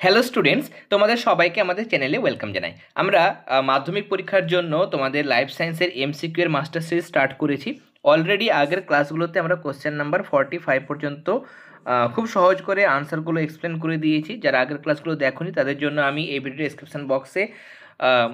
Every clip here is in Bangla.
হ্যালো স্টুডেন্টস, তোমাদের সবাইকে আমাদের চ্যানেলে ওয়েলকাম জানাই। আমরা মাধ্যমিক পরীক্ষার জন্য তোমাদের লাইফ সায়েন্সের এমসিকিউ এর মাস্টার সিরিজ স্টার্ট করেছি। অলরেডি আগের ক্লাসগুলোতে আমরা কোশ্চেন নাম্বার 45 পর্যন্ত খুব সহজ করে আনসারগুলো এক্সপ্লেন করে দিয়েছি। যারা আগের ক্লাসগুলো দেখোনি তাদের জন্য আমি এই ভিডিও ডেসক্রিপশন বক্সে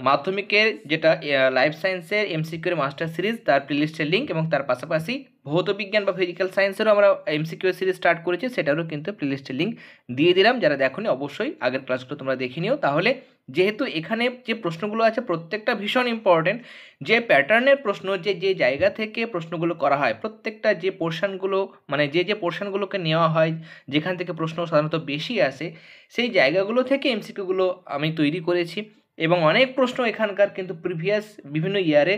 মাধ্যমিকের যেটা লাইফ সায়েন্সের এমসিকিউ এর মাস্টার সিরিজ তার প্লেলিস্টের লিঙ্ক এবং তার পাশাপাশি ভৌত বিজ্ঞান বা ফিজিক্যাল সায়েন্সেরও আমরা এমসিকিউ সিরিজ স্টার্ট করেছি, সেটারও কিন্তু প্লেলিস্টের লিঙ্ক দিয়ে দিলাম। যারা দেখোনি অবশ্যই আগের ক্লাসগুলো তোমরা দেখে নিও। তাহলে যেহেতু এখানে যে প্রশ্নগুলো আছে প্রত্যেকটা ভীষণ ইম্পর্টেন্ট, যে প্যাটার্নের প্রশ্ন, যে যে জায়গা থেকে প্রশ্নগুলো করা হয়, প্রত্যেকটা যে পোর্শনগুলো মানে যে পোর্শনগুলোকে নেওয়া হয়, যেখান থেকে প্রশ্ন সাধারণত বেশি আসে, সেই জায়গাগুলো থেকে এমসিকিউগুলো আমি তৈরি করেছি। এবং অনেক প্রশ্ন এখানকার কিন্তু প্রিভিয়াস বিভিন্ন ইয়ারে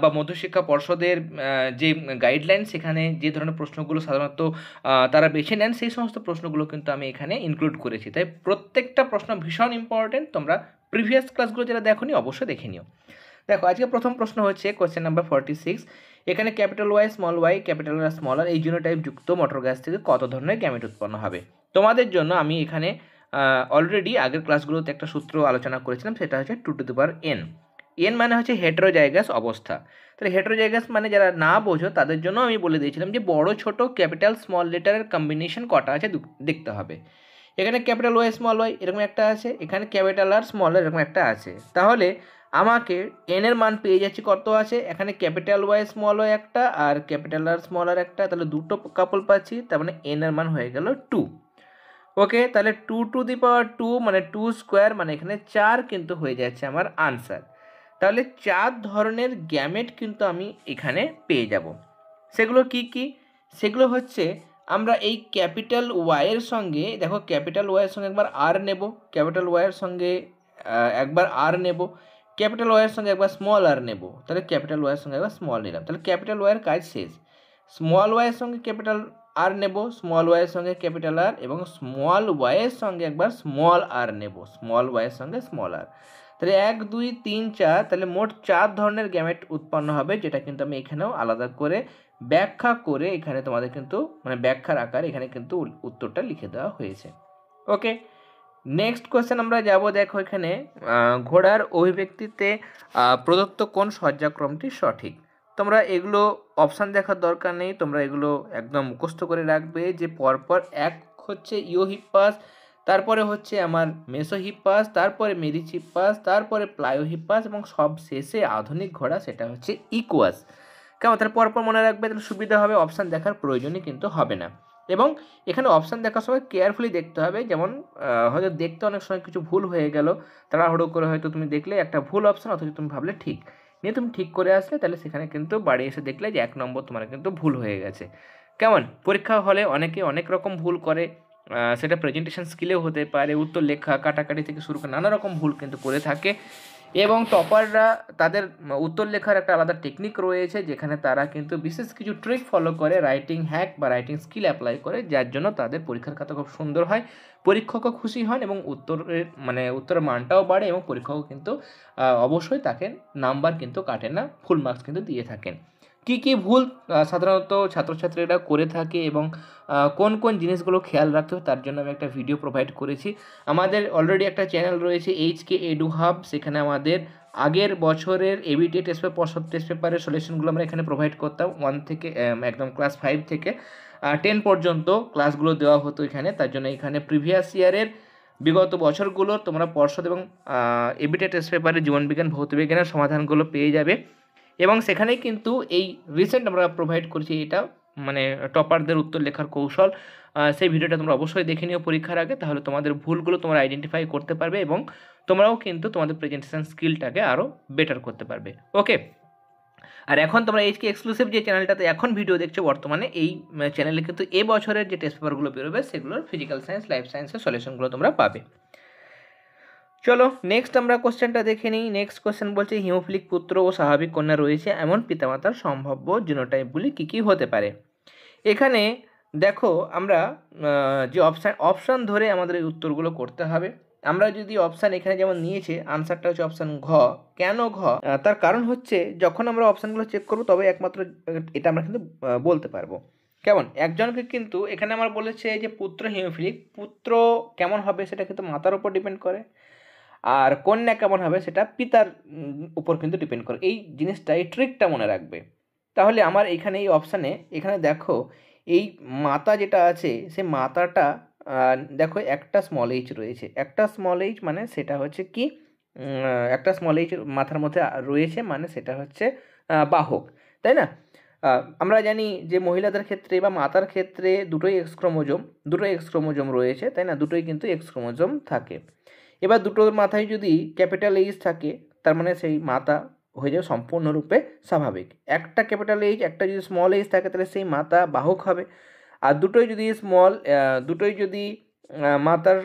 বা মধ্যশিক্ষা পর্ষদের যে গাইডলাইন, সেখানে যে ধরনের প্রশ্নগুলো সাধারণত তারা বেছে নেন, সেই সমস্ত প্রশ্নগুলো কিন্তু আমি এখানে ইনক্লুড করেছি। তাই প্রত্যেকটা প্রশ্ন ভীষণ ইম্পর্টেন্ট, তোমরা প্রিভিয়াস ক্লাসগুলো যারা দেখোনি অবশ্যই দেখে নিও। দেখো, আজকে প্রথম প্রশ্ন হচ্ছে কোয়েশ্চেন নাম্বার 46। এখানে capital Y, small Y, capital R small R এই জিনোটাইপ যুক্ত মটর গাছ থেকে কত ধরনের গ্যামেট উৎপন্ন হবে? তোমাদের জন্য আমি এখানে অলরেডি আগের ক্লাসগুলোতে একটা সূত্র আলোচনা করেছিলাম, সেটা হচ্ছে 2n। এন মানে হচ্ছে হেটেরোজাইগাস অবস্থা। তাহলে হেটেরোজাইগাস মানে যারা না বোঝো তাদের জন্য আমি বলে দিয়েছিলাম যে বড় ছোট ক্যাপিটাল স্মল লেটারের কম্বিনেশন কটা আছে দেখতে হবে। এখানে ক্যাপিটাল ওয়াই স্মল ওয়াই এরকম একটা আছে, এখানে ক্যাপিটাল আর স্মল আর এরকম একটা আছে। তাহলে আমাকে এন এর মান পেয়ে যাচ্ছি কত আছে, এখানে ক্যাপিটাল ওয়াই স্মল ওয়াই একটা আর ক্যাপিটাল আর স্মল আর একটা, তাহলে দুটো কাপল পাচ্ছি, তার মানে এন এর মান হয়ে গেল 2। ওকে, তাহলে 2 মানে 2 স্কোয়ার, মানে এখানে 4 কিন্তু হয়ে যাচ্ছে আমার আনসার। তাহলে 4 ধরনের গ্যামেট কিন্তু আমি এখানে পেয়ে যাব। সেগুলো কি কি? সেগুলো হচ্ছে, আমরা এই ক্যাপিটাল ওয়াইয়ের সঙ্গে, দেখো ক্যাপিটাল ওয়াইয়ের সঙ্গে একবার আর নেব, ক্যাপিটাল ওয়াইয়ের সঙ্গে একবার আর নেব, ক্যাপিটাল ওয়াইয়ের সঙ্গে একবার স্মল আর নেব, তাহলে ক্যাপিটাল ওয়াইয়ের সঙ্গে একবার স্মল নিলাম, তাহলে ক্যাপিটাল ওয়াইয়ের কাজ শেষ। স্মল ওয়াইয়ের সঙ্গে ক্যাপিটাল আর নেব, স্মল ওয়াইয়ের সঙ্গে ক্যাপিটাল আর, এবং স্মল ওয়াইয়ের সঙ্গে একবার স্মল আর নেব, স্মল ওয়াইয়ের সঙ্গে স্মল আর। তাহলে 1 2 3 4, তাহলে মোট 4 ধরনের গ্যামেট উৎপন্ন হবে, যেটা কিন্তু আমি এখানেও আলাদা করে ব্যাখ্যা করে এখানে তোমাদের কিন্তু মানে ব্যাখ্যার আকার এখানে কিন্তু উত্তরটা লিখে দেওয়া হয়েছে। ওকে, নেক্সট কোয়েশ্চেন আমরা যাব। দেখো এখানে ঘোড়ার অভিব্যক্তিতে প্রদত্ত কোন সজ্জাক্রমটি সঠিক? তোমরা এগুলো অপশান দেখার দরকার নেই, তোমরা এগুলো একদম মুখস্থ করে রাখবে যে পরপর এক হচ্ছে ইওহিপ্পাস, তারপরে হচ্ছে আমার মেসোহিপ্পাস, তারপরে মেরিচিপ্পাস, তারপরে প্লায়োহিপ্পাস এবং সব শেষে আধুনিক ঘোড়া, সেটা হচ্ছে ইকুয়াস। কেমন? তাহলে পরপর মনে রাখবে, তাহলে সুবিধা হবে, অপশান দেখার প্রয়োজনই কিন্তু হবে না। এবং এখানে অপশান দেখার সময় কেয়ারফুলি দেখতে হবে, যেমন হয়তো দেখতে অনেক সময় কিছু ভুল হয়ে গেল, তাড়াহুড়ো করে হয়তো তুমি দেখলে একটা ভুল অপশান, অথচ তুমি ভাবলে ঠিক, নিয়ে তুমি ঠিক করে আসলে, তাহলে সেখানে কিন্তু বাড়ি এসে দেখলে যে 1 নম্বর তোমার কিন্তু ভুল হয়ে গেছে। কেমন? পরীক্ষা হলে অনেকে অনেক রকম ভুল করে, সেটা প্রেজেন্টেশন স্কিলেও হতে পারে, উত্তর লেখা কাটাকাটি থেকে শুরু করে নানা রকম ভুল কিন্তু করে থাকে। এবং টপাররা তাদের উত্তর লেখার একটা আলাদা টেকনিক রয়েছে, যেখানে তারা কিন্তু বিশেষ কিছু ট্রিক ফলো করে, রাইটিং হ্যাক বা রাইটিং স্কিল অ্যাপ্লাই করে, যার জন্য তাদের পরীক্ষার খাতা খুব সুন্দর হয়, পরীক্ষকও খুশি হন এবং উত্তরের মানটাও বাড়ে, এবং পরীক্ষকও কিন্তু অবশ্যই তাকে নাম্বার কিন্তু কাটে না, ফুল মার্কস কিন্তু দিয়ে থাকেন। কি কি ভুল সাধারণত ছাত্রছাত্রীরা করে থাকে এবং কোন কোন জিনিসগুলো খেয়াল রাখতে হবে, তার জন্য আমি একটা ভিডিও প্রোভাইড করেছি। আমাদের অলরেডি একটা চ্যানেল রয়েছে HK এডু হাব, সেখানে আমাদের আগের বছরের এবিটি টেস্ট পেপারের সলিউশনগুলো আমরা এখানে প্রোভাইড করতাম। 1 থেকে একদম ক্লাস 5 থেকে 10 পর্যন্ত ক্লাসগুলো দেওয়া হতো এখানে। তার জন্য এখানে প্রিভিয়াস ইয়ারের বিগত বছরগুলো তোমরা পর্ষদ এবং এবিটি টেস্ট পেপারের জীবনবিজ্ঞান ভৌতবিজ্ঞানের সমাধানগুলো পেয়ে যাবে। এবং সেখানেই কিন্তু এই রিসেন্ট আমরা প্রোভাইড করছি এটা মানে টপারদের উত্তর লেখার কৌশল, সেই ভিডিওটা তোমরা অবশ্যই দেখে নিও পরীক্ষার আগে, তাহলে তোমাদের ভুলগুলো তোমরা আইডেন্টিফাই করতে পারবে এবং তোমরাও কিন্তু তোমাদের প্রেজেন্টেশন স্কিলটাকে আরও বেটার করতে পারবে। ওকে, আর এখন তোমরা HK এক্সক্লুসিভ যে চ্যানেলটাতে এখন ভিডিও দেখছো বর্তমানে, এই চ্যানেলে কিন্তু এবছরের যে টেস্ট পেপারগুলো বেরোবে সেগুলোর ফিজিক্যাল সায়েন্স, লাইফ সায়েন্সের সলিউশনগুলো তোমরা পাবে। চলো নেক্সট আমরা কোশ্চেনটা দেখে নিই। নেক্সট কোশ্চেন বলছে হিমোফিলিক পুত্র ও স্বাভাবিক কন্যা রয়েছে এমন পিতামাতার সম্ভাব্য জিনোটাইপগুলি কী কী হতে পারে? এখানে দেখো আমরা যে অপশান ধরে আমাদের এই উত্তরগুলো করতে হবে। আমরা যদি অপশান এখানে যেমন নিয়েছে, আনসারটা হচ্ছে অপশান ঘ। কেন ঘ? তার কারণ হচ্ছে যখন আমরা অপশানগুলো চেক করবো তবে একমাত্র এটা আমরা কিন্তু বলতে পারবো। কেমন একজনকে কিন্তু এখানে আমার বলেছে যে পুত্র হিমোফিলিক, পুত্র কেমন হবে সেটা কিন্তু মাতার উপর ডিপেন্ড করে, আর কন্যা কেমন হবে সেটা পিতার উপর কিন্তু ডিপেন্ড করে। এই জিনিসটা, এই ট্রিকটা মনে রাখবে। তাহলে আমার এখানে এই অপশানে এখানে দেখো এই মাতা যেটা আছে সেই মাতাটা দেখো একটা স্মল এইচ রয়েছে, একটা স্মল এইচ মানে সেটা হচ্ছে কি একটা স্মল এইচ মাথার মধ্যে রয়েছে মানে সেটা হচ্ছে বাহক, তাই না? আমরা জানি যে মহিলাদের ক্ষেত্রে বা মাতার ক্ষেত্রে দুটোই এক্স ক্রোমোজোম রয়েছে, তাই না? দুটোই কিন্তু এক্স ক্রোমোজোম থাকে। এবার দুটোর মাথায় যদি ক্যাপিটাল এইচ থাকে তার মানে সেই মাতা হয়ে যাবে সম্পূর্ণরূপে স্বাভাবিক। একটা ক্যাপিটাল এইচ একটা যদি স্মল এইচ থাকে তাহলে সেই মাতা বাহক হবে। আর দুটোই যদি মাতার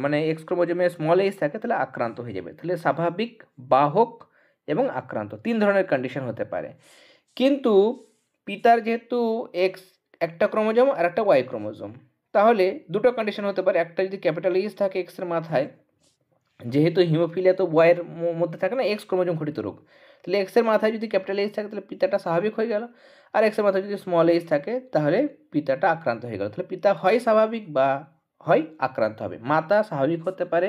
মানে এক্স ক্রোমোজোমে স্মল এইচ থাকে তাহলে আক্রান্ত হয়ে যাবে। তাহলে স্বাভাবিক, বাহক এবং আক্রান্ত 3 ধরনের কন্ডিশন হতে পারে। কিন্তু পিতার যেহেতু এক্স একটা ক্রোমোজোম আর একটা ওয়াই ক্রোমোজোম, তাহলে দুটো কন্ডিশন হতে পারে। একটা যদি ক্যাপিটাল এইচ থাকে এক্সের মাথায়, যেহেতু হিমোফিলিয়া তো ওয়াইয়ের মধ্যে থাকে না, এক্স ক্রোমোজোম ঘটিত রোগ, তাহলে এক্সের মাথায় যদি ক্যাপিটাল এইচ থাকে তাহলে পিতাটা স্বাভাবিক হয়ে গেল, আর এক্সের মাথায় যদি স্মল এইচ থাকে তাহলে পিতাটা আক্রান্ত হয়ে গেল। তাহলে পিতা হয় স্বাভাবিক বা হয় আক্রান্ত হবে। মাতা স্বাভাবিক হতে পারে,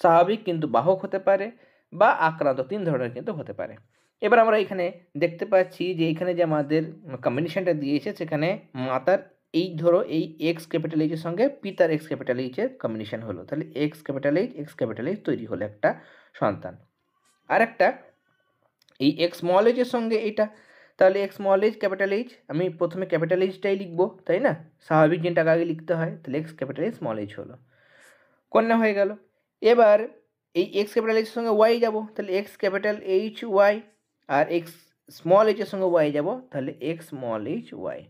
স্বাভাবিক কিন্তু বাহক হতে পারে, বা আক্রান্ত, 3 ধরনের কিন্তু হতে পারে। এবার আমরা এখানে দেখতে পাচ্ছি যে এখানে যে আমাদের কম্বিনেশনটা দিয়েছে সেখানে মাতার এই ধরো এই এক্স ক্যাপিটাল এইচের সঙ্গে পিতার এক্স ক্যাপিটাল এইচের কম্বিনেশন হলো, তাহলে এক্স ক্যাপিটাল এইচ তৈরি হলো একটা সন্তান। আর একটা এই এক্স স্মল এইচের সঙ্গে এইটা, তাহলে x small H capital H, আমি প্রথমে ক্যাপিটাল এইচটাই লিখবো, তাই না? স্বাভাবিক জিনটাকে আগে লিখতে হয়, তাহলে x capital H small H হলো, কন্যা হয়ে গেল। এবার এই এক্স ক্যাপিটাল এইচের সঙ্গে ওয়াই যাব, তাহলে এক্স ক্যাপিটাল এইচ ওয়াই, আর এক্স স্মল এইচের সঙ্গে ওয়াই যাব, তাহলে এক্স স্মল এইচ ওয়াই।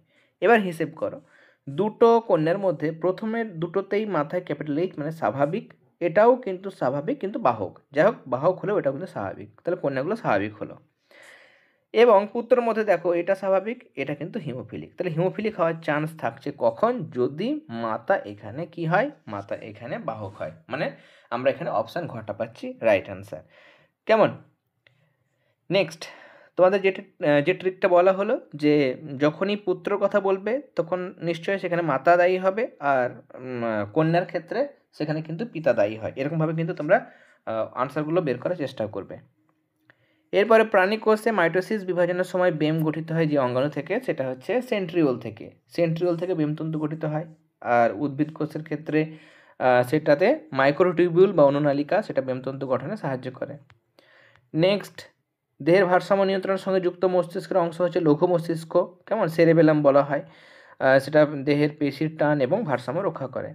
এবার হিসেব করো, দুটো কন্যার মধ্যে প্রথমের দুটোতেই মাথায় ক্যাপিটাল এইচ মানে স্বাভাবিক, এটাও কিন্তু স্বাভাবিক কিন্তু বাহক, যাই হোক বাহক হলেও এটাও কিন্তু স্বাভাবিক, তাহলে কন্যাগুলো স্বাভাবিক হলো। এবং পুত্রের মধ্যে দেখো এটা স্বাভাবিক, এটা কিন্তু হিমোফিলিক, তাহলে হিমোফিলিক হওয়ার চান্স থাকছে কখন? যদি মাতা এখানে কি হয়, মাতা এখানে বাহক হয়, মানে আমরা এখানে অপশান ঘটা পাচ্ছি রাইট অ্যান্সার। কেমন? নেক্সট তোমাদের যে ট্রিকটা বলা হলো যে যখনই পুত্র কথা বলবে তখন নিশ্চয়ই সেখানে মাতা দায়ী হবে, আর কন্যার ক্ষেত্রে সেখানে কিন্তু পিতা দায়ী হয়, এরকমভাবে কিন্তু তোমরা আনসারগুলো বের করার চেষ্টা করবে। এরপরে প্রাণী কোষে মাইটোসিস বিভাজনের সময় বেম গঠিত হয় যে অঙ্গাণু থেকে, সেটা হচ্ছে সেন্ট্রিওল থেকে বেমতন্তু গঠিত হয়। আর উদ্ভিদ কোষের ক্ষেত্রে সেটাতে মাইক্রোটিউবিউল বা অনুনালিকা সেটা বেমতন্তু গঠনে সাহায্য করে। নেক্সট, দেহের ভারসাম্য নিয়ন্ত্রণের সঙ্গে যুক্ত মস্তিষ্কের অংশ হচ্ছে লঘু মস্তিষ্ক, কেমন সেরেবেলাম বলা হয়, সেটা দেহের পেশির টান এবং ভারসাম্য রক্ষা করে।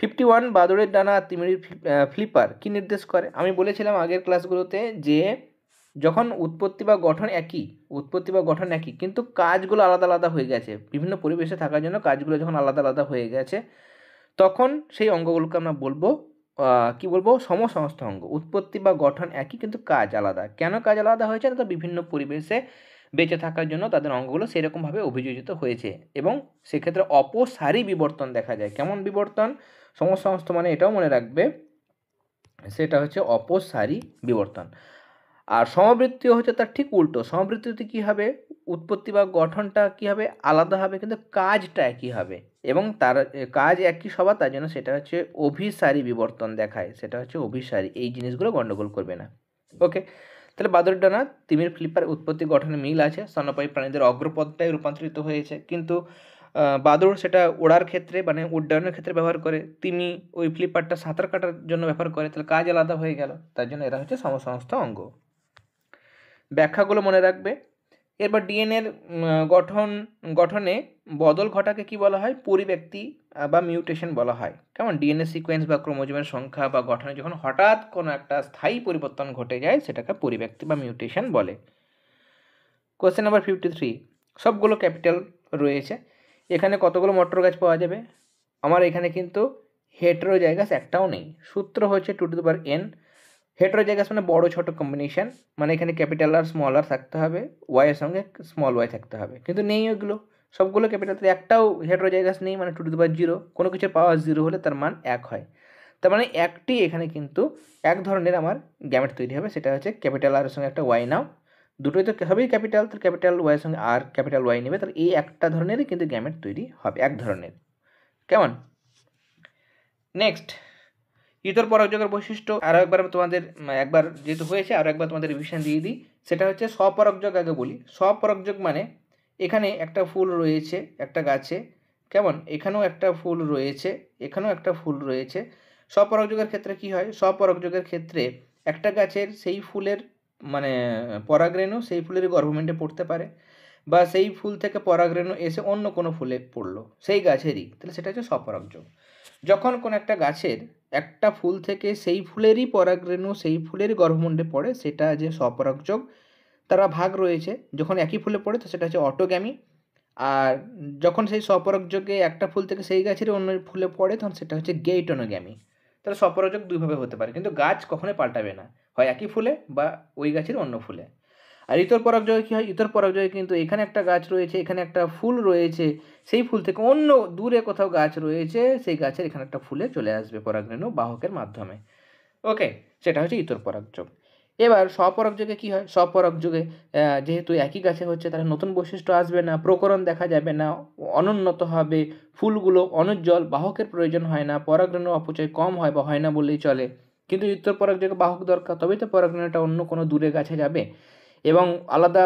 51 বাদুড়ের ডানা তিমির ফ্লিপার কি নির্দেশ করে? আমি বলেছিলাম আগের ক্লাসগুলোতে যে যখন উৎপত্তি বা গঠন একই কিন্তু কাজগুলো আলাদা আলাদা হয়ে গেছে, বিভিন্ন পরিবেশে থাকার জন্য কাজগুলো যখন আলাদা আলাদা হয়ে গেছে তখন সেই অঙ্গগুলোকে আমরা বলবো কি বলবো, সমসংস্থ অঙ্গ। উৎপত্তি বা গঠন একই কিন্তু কাজ আলাদা। কেন কাজ আলাদা হয়েছে? না, তো বিভিন্ন পরিবেশে বেঁচে থাকার জন্য তাদের অঙ্গগুলো সেরকমভাবে অভিযোজিত হয়েছে এবং সেক্ষেত্রে অপসারী বিবর্তন দেখা যায়। কেমন বিবর্তন? সমসংস্থ মানে এটাও মনে রাখবে সেটা হচ্ছে অপসারী বিবর্তন। আর সমবৃত্তীয় হচ্ছে তার ঠিক উল্টো। সমবৃত্তিতে কী হবে? উৎপত্তি বা গঠনটা কী হবে? আলাদা হবে কিন্তু কাজটা একই হবে, এবং তার কাজ একই সবার, তার জন্য সেটা হচ্ছে অভিসারী বিবর্তন দেখায়, সেটা হচ্ছে অভিসারী। এই জিনিসগুলো গণ্ডগোল করবে না। ওকে, তাহলে বাদুড়ের ডানা তিমির ফ্লিপার উৎপত্তি গঠনে মিল আছে, স্তন্যপায়ী প্রাণীদের অগ্রপদটাই রূপান্তরিত হয়েছে, কিন্তু বাদুড় সেটা ওড়ার ক্ষেত্রে মানে উড্ডয়নের ক্ষেত্রে ব্যবহার করে, তিমি ওই ফ্লিপারটা সাঁতার কাটার জন্য ব্যবহার করে, তাহলে কাজ আলাদা হয়ে গেল, তার জন্য এরা হচ্ছে সমসংস্থ অঙ্গ। ব্যাখ্যাগুলো মনে রাখবে। এরপর ডিএনএর গঠনে বদল ঘটাকে কি বলা হয়? পরিব্যক্তি বা মিউটেশন বলা হয়। কেমন? ডিএনএ সিকোয়েন্স বা ক্রোমোজোমের সংখ্যা বা গঠনে যখন হঠাৎ কোনো একটা স্থায়ী পরিবর্তন ঘটে যায় সেটাকে পরিব্যক্তি বা মিউটেশন বলে। কোয়েশ্চেন নাম্বার 53, সবগুলো ক্যাপিটাল রয়েছে। এখানে কতগুলো মটর গাছ পাওয়া যাবে? আমার এখানে কিন্তু হেটেরোজাইগাস একটাও নেই। সূত্র হচ্ছে 2n। হেটেরোজাইগাস মানে বড় ছোট কম্বিনেশন, মানে এখানে ক্যাপিটাল আর স্মল আর থাকতে হবে, ওয়াইয়ের সঙ্গে স্মল ওয়াই থাকতে হবে, কিন্তু নেই ওগুলো, সবগুলো ক্যাপিটাল। একটাও হেটেরোজাইগাস নেই, মানে 2 0। কোনো কিছু পাওয়ার 0 হলে তার মান 1 হয়, তার মানে একটি এখানে কিন্তু এক ধরনের আমার গ্যামেট তৈরি হবে, সেটা হচ্ছে ক্যাপিটাল আর এর সঙ্গে একটা ওয়াই নাও, দুটোই তো হবেই ক্যাপিটাল, তাহলে ক্যাপিটাল ওয়াইয়ের সঙ্গে আর ক্যাপিটাল ওয়াই নেবে, তাহলে এই একটা ধরনেরই কিন্তু গ্যামেট তৈরি হবে, এক ধরনের। কেমন? নেক্সট, ইতর পরাগযোগের বৈশিষ্ট্য আরও একবার তোমাদের, একবার যেহেতু হয়েছে আরও একবার তোমাদের রিভিশন দিয়ে দিই। সেটা হচ্ছে স্বপরাগযোগ। আগে বলি, স্বপরাগযোগ মানে এখানে একটা ফুল রয়েছে একটা গাছে, কেমন, এখানেও একটা ফুল রয়েছে, এখানেও একটা ফুল রয়েছে। স্বপরাগযোগের ক্ষেত্রে কি হয়? স্বপরাগযোগের ক্ষেত্রে একটা গাছের সেই ফুলের মানে পরাগরেণু সেই ফুলের গর্ভমেন্টে পড়তে পারে, বা সেই ফুল থেকে পরাগরেণু এসে অন্য কোনো ফুলে পড়লো সেই গাছেরই, তাহলে সেটা হচ্ছে স্বপরাগযোগ। যখন কোনো একটা গাছের একটা ফুল থেকে সেই ফুলেরই পরাগরেণু সেই ফুলের গর্ভমুণ্ডে পড়ে, সেটা যে স্বপরাগযোগ। তারা ভাগ রয়েছে, যখন একই ফুলে পড়ে তো সেটা হচ্ছে অটোগ্যামি, আর যখন সেই স্বপরাগযোগে একটা ফুল থেকে সেই গাছেরই অন্য ফুলে পড়ে তখন সেটা হচ্ছে গেইটনোগ্যামি। তাহলে স্বপরাগযোগ দুইভাবে হতে পারে, কিন্তু গাছ কখনোই পাল্টাবে না, হয় একই ফুলে বা ওই গাছের অন্য ফুলে। আর ইতর পরাগযোগে কী হয়? ইতর পরাগযোগে কিন্তু এখানে একটা গাছ রয়েছে, এখানে একটা ফুল রয়েছে, সেই ফুল থেকে অন্য দূরে কোথাও গাছ রয়েছে, সেই গাছের এখানে একটা ফুলে চলে আসবে পরাগরেণু বাহকের মাধ্যমে। ওকে, সেটা হচ্ছে ইতর পরাগযোগ। এবার স্বপরাগযোগে কী হয়? স্বপরাগযোগে যেহেতু একই গাছে হচ্ছে, তাহলে নতুন বৈশিষ্ট্য আসবে না, প্রকরণ দেখা যাবে না, অনুন্নত হবে, ফুলগুলো অনুজ্জ্বল, বাহকের প্রয়োজন হয় না, পরাগরেণু অপচয় কম হয় বা হয় না বললেই চলে। কিন্তু ইতর পরাগযোগে বাহক দরকার, তবেই তো পরাগরেণুটা অন্য কোনো দূরে গাছে যাবে এবং আলাদা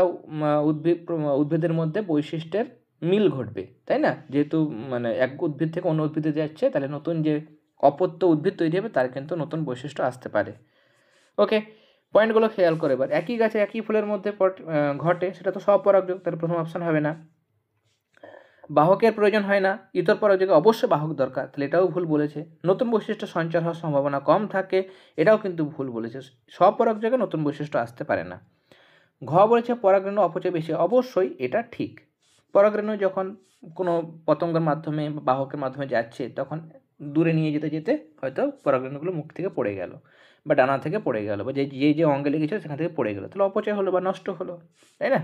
উদ্ভিদের মধ্যে বৈশিষ্ট্যের মিল ঘটবে, তাই না? যেহেতু মানে এক উদ্ভিদ থেকে অন্য উদ্ভিদে যাচ্ছে, তাহলে নতুন যে অপত্য উদ্ভিদ তৈরি হবে তার কিন্তু নতুন বৈশিষ্ট্য আসতে পারে। ওকে, পয়েন্টগুলো খেয়াল করে এবার। একই গাছে একই ফুলের মধ্যে ঘটে, সেটা তো স্বপরাগযোগ, তার প্রথম অপশন হবে না। বাহকের প্রয়োজন হয় না, ইতর পরাগযোগে অবশ্যই বাহক দরকার, তাহলে এটাও ভুল বলেছে। নতুন বৈশিষ্ট্য সঞ্চার হওয়ার সম্ভাবনা কম থাকে, এটাও কিন্তু ভুল বলেছে। স্বপরাগযোগে নতুন বৈশিষ্ট্য আসতে পারে না। ঘ বলেছে পরাগরেণু অপচয় বেশি, অবশ্যই এটা ঠিক। পরাগরেণু যখন কোনো পতঙ্গের মাধ্যমে বা বাহকের মাধ্যমে যাচ্ছে, তখন দূরে নিয়ে যেতে যেতে হয়তো পরাগরেণুগুলো মুখ থেকে পড়ে গেল বা ডানা থেকে পড়ে গেল বা যে যে যে অঙ্গে লেগেছিল সেখান থেকে পড়ে গেল, তাহলে অপচয় হলো বা নষ্ট হলো, তাই না?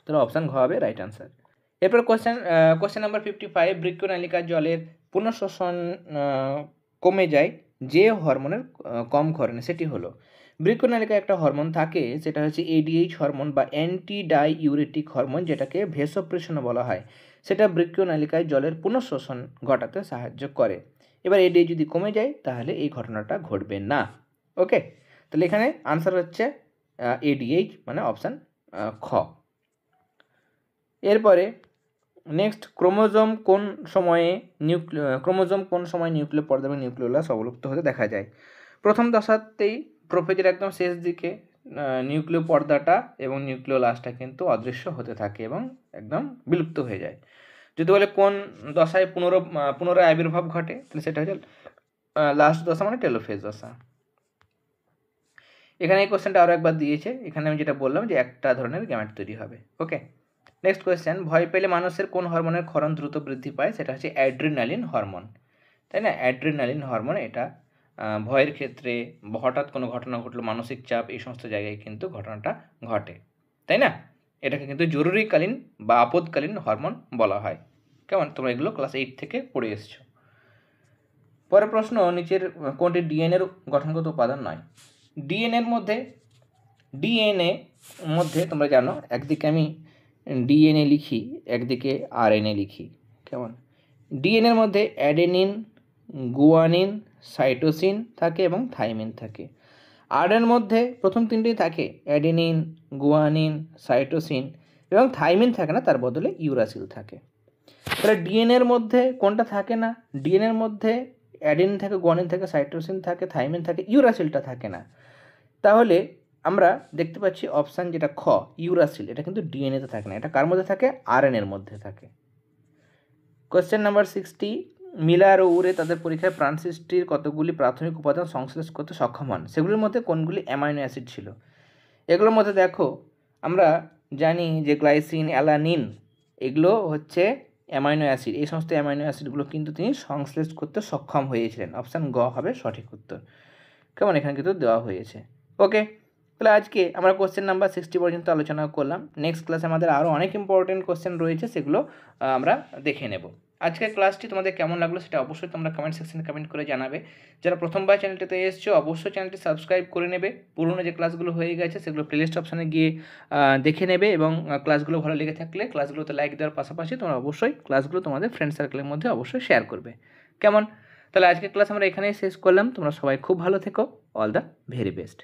তাহলে অপশান ঘ হবে রাইট আনসার। এরপর কোশ্চেন নাম্বার 55, বৃক্কনালিকার জলের পুনঃশোষণ কমে যায় যে হরমোনের কম ঘরে, সেটি হলো বৃক্কনালিকায় একটা হরমোন থাকে, সেটা হচ্ছে এডিএইচ হরমোন বা অ্যান্টি ডাইউরেটিক হরমোন, যেটাকে ভেসোপ্রেশন বলা হয়। সেটা বৃক্কনালিকায় জলের পুনঃশোষণ ঘটাতে সাহায্য করে। এবার এডিএইচ যদি কমে যায় তাহলে এই ঘটনাটা ঘটবে না। ওকে, তাহলে এখানে আনসার হচ্ছে এডিএইচ, মানে অপশান খ। এরপরে নেক্সট, ক্রোমোজোম কোন সময়ে নিউক্লিয় পর্দা এবং নিউক্লিওলাস অবলুপ্ত হতে দেখা যায়? প্রথম দশাতেই প্রোফেজের একদম শেষ দিকে নিউক্লিয় পর্দাটা এবং নিউক্লিওলাসটা কিন্তু অদৃশ্য হতে থাকে এবং একদম বিলুপ্ত হয়ে যায়। যদি বলে কোন দশায় পুনরায় আবির্ভাব ঘটে, তাহলে সেটা হচ্ছে লাস্ট দশা, মানে টেলোফেজ দশা। এখানে এই কোশ্চেনটা আরও একবার দিয়েছে, এখানে আমি যেটা বললাম যে একটা ধরনের গ্যামেট তৈরি হবে। ওকে, নেক্সট কোয়েশ্চেন, ভয় পেলে মানুষের কোন হরমোনের ক্ষরণ দ্রুত বৃদ্ধি পায়? সেটা হচ্ছে অ্যাড্রিনালিন হরমোন, তাই না? অ্যাড্রিনালিন হরমোন, এটা ভয়ের ক্ষেত্রে হঠাৎ কোনো ঘটনা ঘটলো, মানসিক চাপ, এই সমস্ত জায়গায় কিন্তু ঘটনাটা ঘটে, তাই না? এটাকে কিন্তু জরুরিকালীন বা আপদকালীন হরমোন বলা হয়। কেমন, তোমরা এগুলো ক্লাস 8 থেকে পড়ে এসছো। পরের প্রশ্ন, নিচের কোনটি ডিএনএর গঠনগত উপাদান নয়? ডিএনএর মধ্যে তোমরা জানো, একদিকে আমি ডিএনএ লিখি, একদিকে আরএনএ লিখি, কেমন? ডিএনএর মধ্যে অ্যাডেনিন, গুয়ানিন, সাইটোসিন থাকে এবং থাইমিন থাকে। আরএনএর মধ্যে প্রথম তিনটেই থাকে, অ্যাডেনিন, গুয়ানিন, সাইটোসিন, এবং থাইমিন থাকে না, তার বদলে ইউরাসিল থাকে। তাহলে ডিএনএর মধ্যে কোনটা থাকে না? ডিএনএর মধ্যে অ্যাডেনিন থাকে, গুয়ানিন থাকে, সাইটোসিন থাকে, থাইমিন থাকে, ইউরাসিলটা থাকে না। তাহলে আমরা দেখতে পাচ্ছি অপশান যেটা খ, ইউরাসিল, এটা কিন্তু ডিএনএতে থাকে না, এটা কার মধ্যে থাকে? আরএনএর মধ্যে থাকে। কোয়েশ্চেন নাম্বার 60, মিলার ও উরে তাদের পরীক্ষায় প্রাণ সৃষ্টির কতগুলি প্রাথমিক উপাদান সংশ্লেষ করতে সক্ষম হন, সেগুলির মধ্যে কোনগুলি অ্যামাইনো অ্যাসিড ছিল? এগুলোর মধ্যে দেখো, আমরা জানি যে গ্লাইসিন, অ্যালানিন, এগুলো হচ্ছে অ্যামাইনো অ্যাসিড। এই সমস্ত অ্যামাইনো অ্যাসিডগুলো কিন্তু তিনি সংশ্লেষ করতে সক্ষম হয়েছিলেন। অপশান গ হবে সঠিক উত্তর। কেমন, এখানে কিন্তু দেওয়া হয়েছে। ওকে, তাহলে আজকে আমরা কোশ্চেন নাম্বার 60 পর্যন্ত আলোচনা করলাম। নেক্সট ক্লাসে আমাদের আরও অনেক ইম্পর্টেন্ট কোশ্চেন রয়েছে, সেগুলো আমরা দেখে নেব। আজকের ক্লাসটি তোমাদের কেমন লাগলো সেটা অবশ্যই তোমরা কমেন্ট সেকশনে কমেন্ট করে জানাবে। যারা প্রথমবার চ্যানেলটিতে এসেছো অবশ্যই চ্যানেলটি সাবস্ক্রাইব করে নেবে। পুরনো যে ক্লাসগুলো হয়ে গেছে সেগুলো প্লেলিস্ট অপশানে গিয়ে দেখে নেবে, এবং ক্লাসগুলো ভালো লেগে থাকলে ক্লাসগুলোতে লাইক দেওয়ার পাশাপাশি তোমরা অবশ্যই ক্লাসগুলো তোমাদের ফ্রেন্ড সার্কেলের মধ্যে অবশ্যই শেয়ার করবে। কেমন? তাহলে আজকের ক্লাস আমরা এখানেই শেষ করলাম। তোমরা সবাই খুব ভালো থেকো। All the very best.